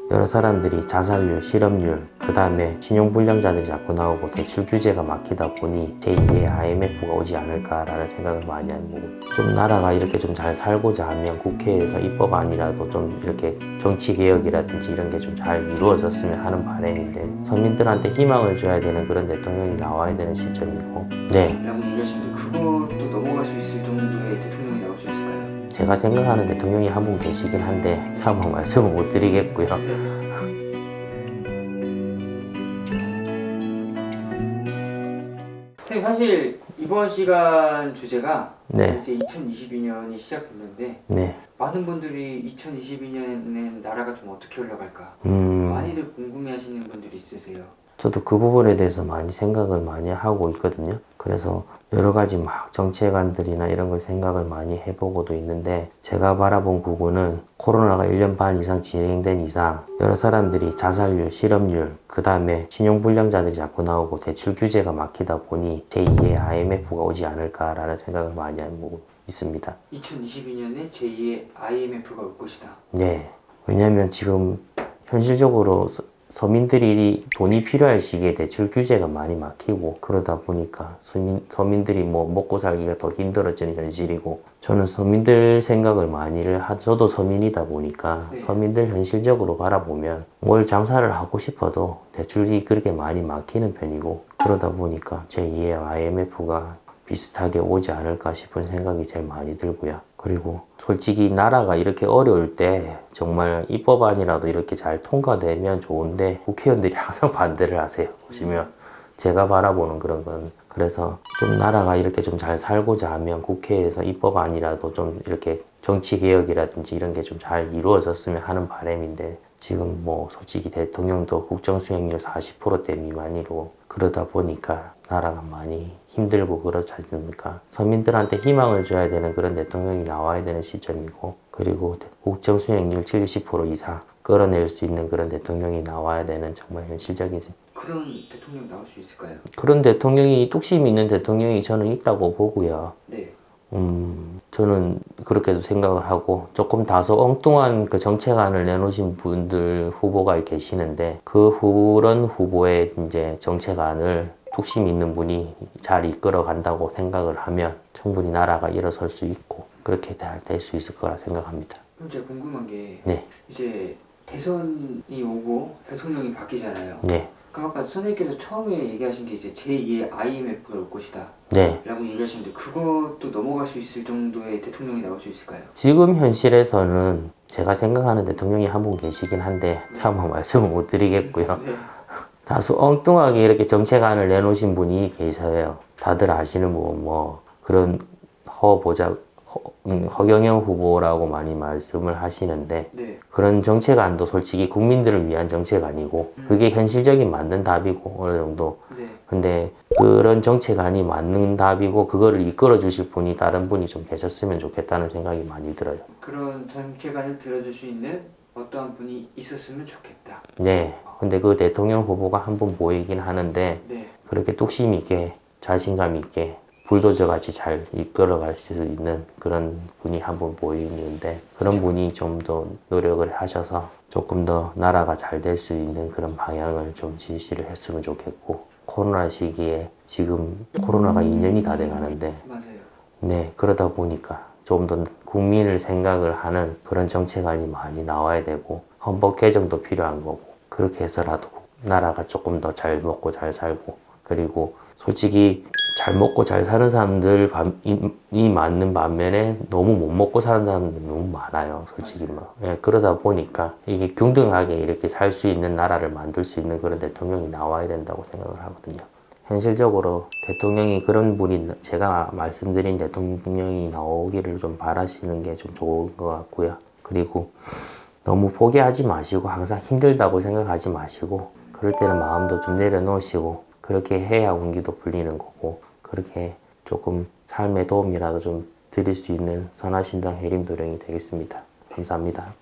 여러 사람들이 자살률, 실업률, 그 다음에 신용불량자들이 자꾸 나오고 대출 규제가 막히다 보니 제2의 IMF가 오지 않을까라는 생각을 많이 하고, 좀 나라가 이렇게 좀 잘 살고자 하면 국회에서 입법안이라도 좀 이렇게 정치개혁이라든지 이런 게 좀 잘 이루어졌으면 하는 바람인데, 서민들한테 희망을 줘야 되는 그런 대통령이 나와야 되는 시점이고. 네, 라고 얘기하시는데 그것도 넘어갈 수 있을 정도의 대통령이 나올 수 있을까요? 제가 생각하는 대통령이 한 분 계시긴 한데 한번 말씀을 못 드리겠고요. 선생님, 사실 이번 시간 주제가 네, 이제 2022년이 시작됐는데 네, 많은 분들이 2022년에는 나라가 좀 어떻게 흘러갈까 음, 많이들 궁금해하시는 분들이 있으세요. 저도 그 부분에 대해서 많이 생각을 많이 하고 있거든요. 그래서 여러 가지 막 정치관들이나 이런 걸 생각을 많이 해보고도 있는데, 제가 바라본 구구는 코로나가 1년 반 이상 진행된 이상 여러 사람들이 자살률, 실업률, 그 다음에 신용불량자들이 자꾸 나오고 대출 규제가 막히다 보니 제2의 IMF가 오지 않을까라는 생각을 많이 하고 있습니다. 2022년에 제2의 IMF가 올 것이다. 네. 왜냐면 지금 현실적으로 서민들이 돈이 필요할 시기에 대출 규제가 많이 막히고, 그러다 보니까 서민들이 뭐 먹고 살기가 더 힘들어지는 현실이고, 저는 서민들 생각을 많이를 저도 서민이다 보니까 네. 서민들 현실적으로 바라보면 뭘 장사를 하고 싶어도 대출이 그렇게 많이 막히는 편이고, 그러다 보니까 제2의 IMF가 비슷하게 오지 않을까 싶은 생각이 제일 많이 들고요. 그리고 솔직히 나라가 이렇게 어려울 때 정말 입법안이라도 이렇게 잘 통과되면 좋은데 국회의원들이 항상 반대를 하세요. 보시면 제가 바라보는 그런 건, 그래서 좀 나라가 이렇게 좀 잘 살고자 하면 국회에서 입법안이라도 좀 이렇게 정치개혁이라든지 이런 게 좀 잘 이루어졌으면 하는 바람인데, 지금 뭐 솔직히 대통령도 국정수행률 40%대 미만이고, 그러다 보니까 나라가 많이 힘들고 그렇지 않습니까? 서민들한테 희망을 줘야 되는 그런 대통령이 나와야 되는 시점이고, 그리고 국정 수행률 70% 이상 끌어낼 수 있는 그런 대통령이 나와야 되는 정말 현실적인, 그런 대통령 나올 수 있을까요? 그런 대통령이, 뚝심 있는 대통령이 저는 있다고 보고요. 네. 저는 그렇게도 생각을 하고, 조금 다소 엉뚱한 그 정책안을 내놓으신 분들 후보가 계시는데, 그런 후보의 이제 정책안을 뚝심 있는 분이 잘 이끌어 간다고 생각을 하면 충분히 나라가 일어설 수 있고 그렇게 될 수 있을 거라 생각합니다. 그럼 제가 궁금한 게 네, 이제 대선이 오고 대통령이 바뀌잖아요. 네, 그럼 아까 선생님께서 처음에 얘기하신 게 이제 제2의 IMF가 올 것이다 네. 라고 얘기하셨는데 그것도 넘어갈 수 있을 정도의 대통령이 나올 수 있을까요? 지금 현실에서는 제가 생각하는 대통령이 한 분 계시긴 한데 차마 말씀을 못 드리겠고요. 네. 다소 엉뚱하게 이렇게 정책안을 내놓으신 분이 계세요. 다들 아시는 분, 뭐 그런 허경영 후보라고 많이 말씀을 하시는데, 네. 그런 정책안도 솔직히 국민들을 위한 정책안이고 그게 현실적인 맞는 답이고 어느 정도. 네. 근데 그런 정책안이 맞는 답이고 그거를 이끌어 주실 분이 다른 분이 좀 계셨으면 좋겠다는 생각이 많이 들어요. 그런 정책안을 들어줄 수 있는 어떠한 분이 있었으면 좋겠다. 네. 근데 그 대통령 후보가 한 분 보이긴 하는데, 네. 그렇게 뚝심 있게 자신감 있게 불도저 같이 잘 이끌어 갈 수 있는 그런 분이 한 분 보이는데, 그런 분이 좀 더 노력을 하셔서 조금 더 나라가 잘 될 수 있는 그런 방향을 좀 지시를 했으면 좋겠고, 코로나 시기에 지금 코로나가 2년이 다 돼 가는데, 맞아요. 네, 그러다 보니까 좀 더 국민을 생각을 하는 그런 정책안이 많이 나와야 되고, 헌법 개정도 필요한 거고, 그렇게 해서라도 나라가 조금 더 잘 먹고 잘 살고, 그리고 솔직히 잘 먹고 잘 사는 사람들이 맞는 반면에 너무 못 먹고 사는 사람들이 너무 많아요. 솔직히 막. 예, 그러다 보니까 이게 균등하게 이렇게 살 수 있는 나라를 만들 수 있는 그런 대통령이 나와야 된다고 생각을 하거든요. 현실적으로 대통령이 그런 분이, 제가 말씀드린 대통령이 나오기를 좀 바라시는 게 좀 좋은 것 같고요. 그리고 너무 포기하지 마시고 항상 힘들다고 생각하지 마시고, 그럴 때는 마음도 좀 내려놓으시고, 그렇게 해야 운기도 풀리는 거고, 그렇게 조금 삶의 도움이라도 좀 드릴 수 있는 선하신당 해림도령이 되겠습니다. 감사합니다.